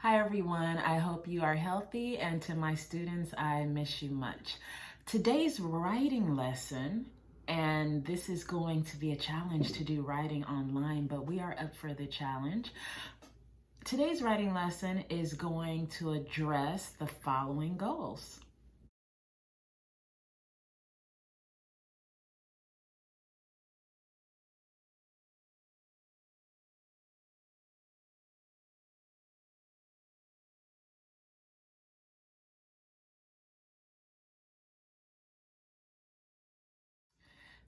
Hi everyone, I hope you are healthy, and to my students, I miss you much. Today's writing lesson, and this is going to be a challenge to do writing online, but we are up for the challenge. Today's writing lesson is going to address the following goals.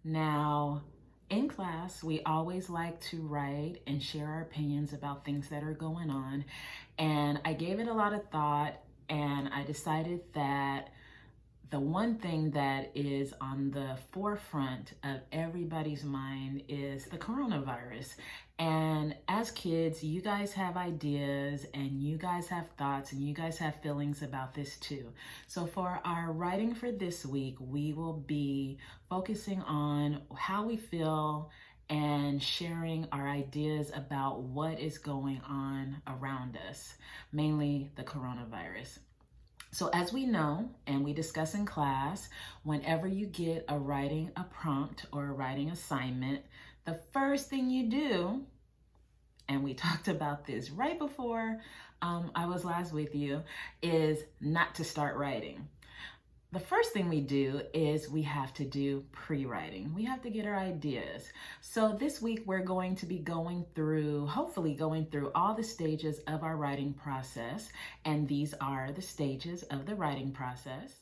Now, in class, we always like to write and share our opinions about things that are going on. And I gave it a lot of thought, and I decided that the one thing that is on the forefront of everybody's mind is the coronavirus. And as kids, you guys have ideas and you guys have thoughts and you guys have feelings about this too. So for our writing for this week, we will be focusing on how we feel and sharing our ideas about what is going on around us, mainly the coronavirus. So as we know, and we discuss in class, whenever you get a prompt or a writing assignment, the first thing you do, and we talked about this right before I was last with you, is not to start writing. The first thing we do is we have to do pre-writing. We have to get our ideas. So this week we're going to be hopefully going through all the stages of our writing process. And these are the stages of the writing process.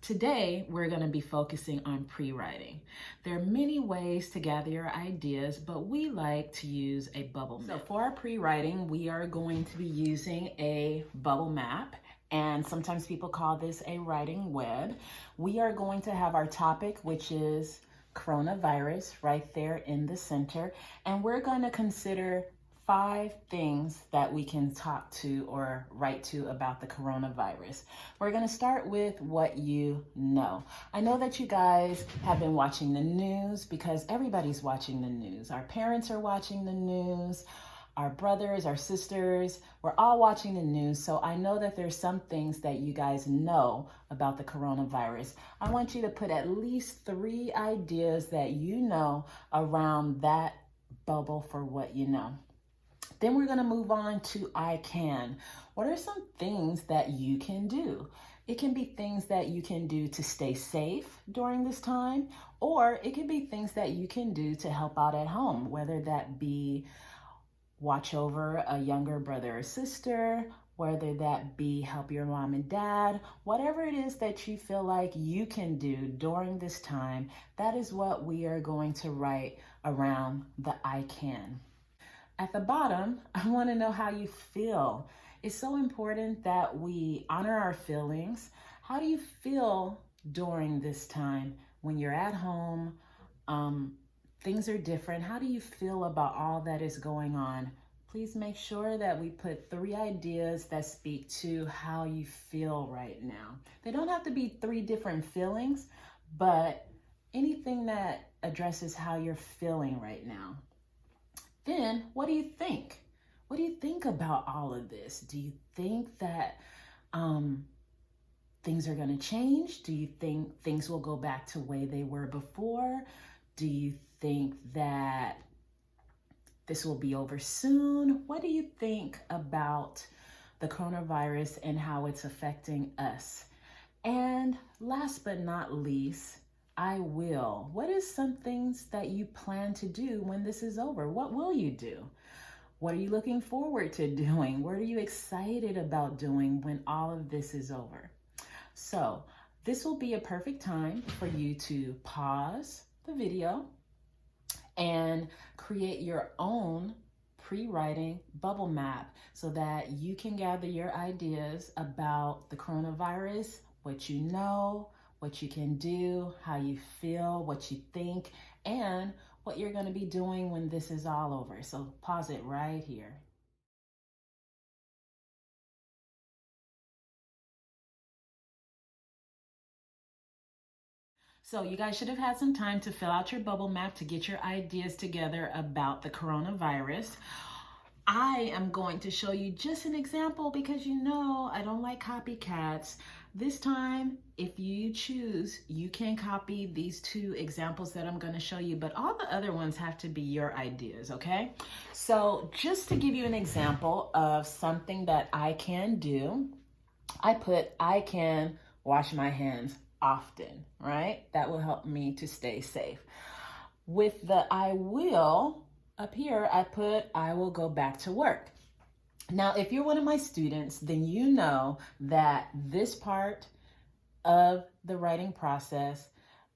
Today, we're going to be focusing on pre-writing. There are many ways to gather your ideas, but we like to use a bubble map. So for our pre-writing, we are going to be using a bubble map, and sometimes people call this a writing web. We are going to have our topic, which is coronavirus, right there in the center, and we're going to consider 5 things that we can talk to or write to about the coronavirus. We're going to start with what you know. I know that you guys have been watching the news because everybody's watching the news. Our parents are watching the news. Our brothers, our sisters, we're all watching the news. So I know that there's some things that you guys know about the coronavirus. I want you to put at least 3 ideas that you know around that bubble for what you know. Then we're going to move on to I can. What are some things that you can do? It can be things that you can do to stay safe during this time, or it can be things that you can do to help out at home, whether that be watch over a younger brother or sister, whether that be help your mom and dad, whatever it is that you feel like you can do during this time, that is what we are going to write around the I can. At the bottom, I want to know how you feel. It's so important that we honor our feelings. How do you feel during this time when you're at home? Things are different. How do you feel about all that is going on? Please make sure that we put 3 ideas that speak to how you feel right now. They don't have to be 3 different feelings, but anything that addresses how you're feeling right now. Then, what do you think? What do you think about all of this? Do you think that things are going to change? Do you think things will go back to the way they were before? Do you think that this will be over soon? What do you think about the coronavirus and how it's affecting us? And last but not least, I will. What is some things that you plan to do when this is over? What will you do? What are you looking forward to doing? What are you excited about doing when all of this is over? So this will be a perfect time for you to pause the video and create your own pre-writing bubble map so that you can gather your ideas about the coronavirus, what you know, what you can do, how you feel, what you think, and what you're going to be doing when this is all over. So pause it right here. So you guys should have had some time to fill out your bubble map to get your ideas together about the coronavirus. I am going to show you just an example because you know I don't like copycats. This time, if you choose, you can copy these 2 examples that I'm going to show you, but all the other ones have to be your ideas, okay? So just to give you an example of something that I can do, I can wash my hands often, right? That will help me to stay safe. With the I will, up here, I will go back to work. Now, if you're one of my students, then you know that this part of the writing process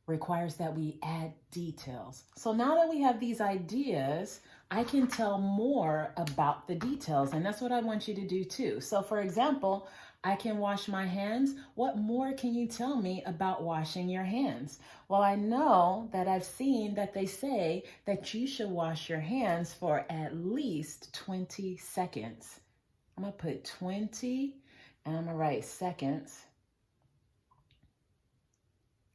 requires that we add details. So now that we have these ideas, I can tell more about the details, and that's what I want you to do too. So for example, I can wash my hands. What more can you tell me about washing your hands? Well, I know that I've seen that they say that you should wash your hands for at least 20 seconds. I'm gonna put 20 and I'm gonna write seconds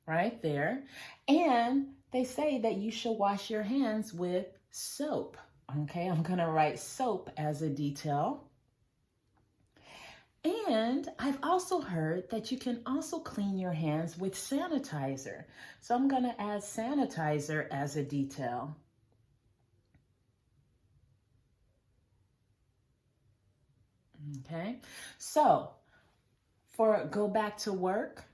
right there. And they say that you should wash your hands with soap. Okay, I'm gonna write soap as a detail. And I've also heard that you can also clean your hands with sanitizer. So I'm gonna add sanitizer as a detail. Okay, so for go back to work,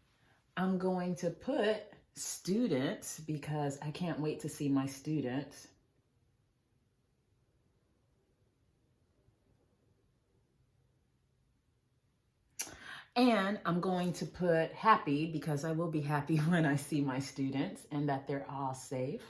I'm going to put students because I can't wait to see my students. And I'm going to put happy because I will be happy when I see my students and that they're all safe.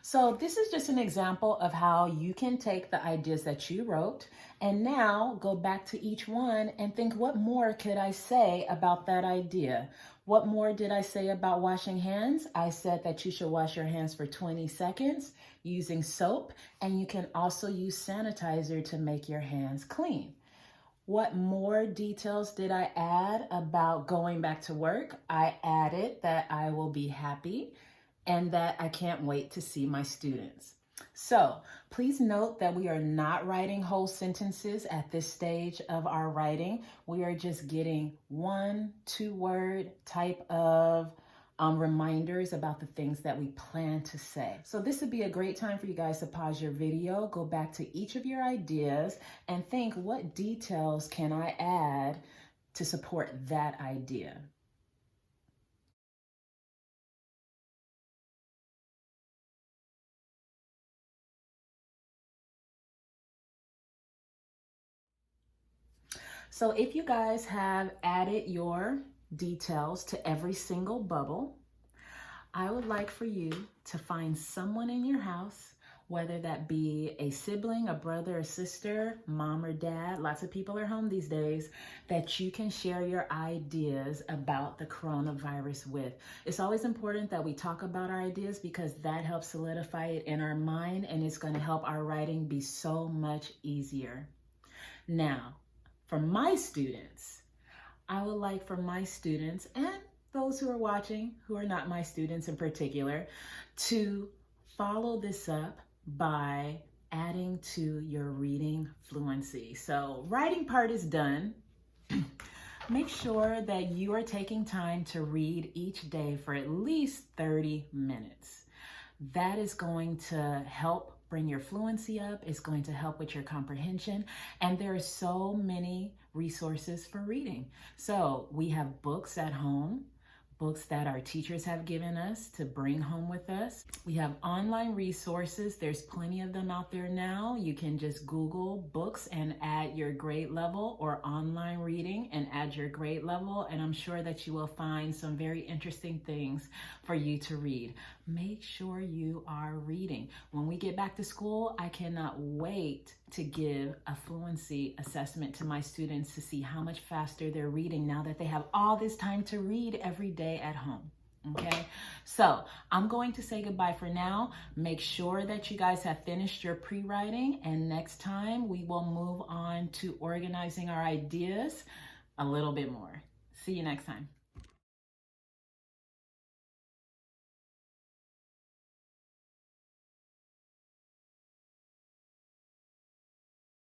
So this is just an example of how you can take the ideas that you wrote and now go back to each one and think, what more could I say about that idea? What more did I say about washing hands? I said that you should wash your hands for 20 seconds using soap, and you can also use sanitizer to make your hands clean. What more details did I add about going back to work? I added that I will be happy and that I can't wait to see my students. So please note that we are not writing whole sentences at this stage of our writing. We are just getting 1-2 word type of reminders about the things that we plan to say. So this would be a great time for you guys to pause your video, go back to each of your ideas and think, what details can I add to support that idea? So if you guys have added your details to every single bubble, I would like for you to find someone in your house, whether that be a sibling, a brother, a sister, mom or dad, lots of people are home these days, that you can share your ideas about the coronavirus with. It's always important that we talk about our ideas because that helps solidify it in our mind, and it's going to help our writing be so much easier. Now, for my students, I would like for my students and those who are watching, who are not my students in particular, to follow this up by adding to your reading fluency. So writing part is done. Make sure that you are taking time to read each day for at least 30 minutes. That is going to help bring your fluency up. It's going to help with your comprehension. And there are so many resources for reading. So we have books at home, books that our teachers have given us to bring home with us. We have online resources. There's plenty of them out there now. You can just Google books and add your grade level, or online reading and add your grade level. And I'm sure that you will find some very interesting things for you to read. Make sure you are reading. When we get back to school, I cannot wait to give a fluency assessment to my students to see how much faster they're reading now that they have all this time to read every day at home. Okay, so I'm going to say goodbye for now. Make sure that you guys have finished your pre-writing, and next time we will move on to organizing our ideas a little bit more. See you next time.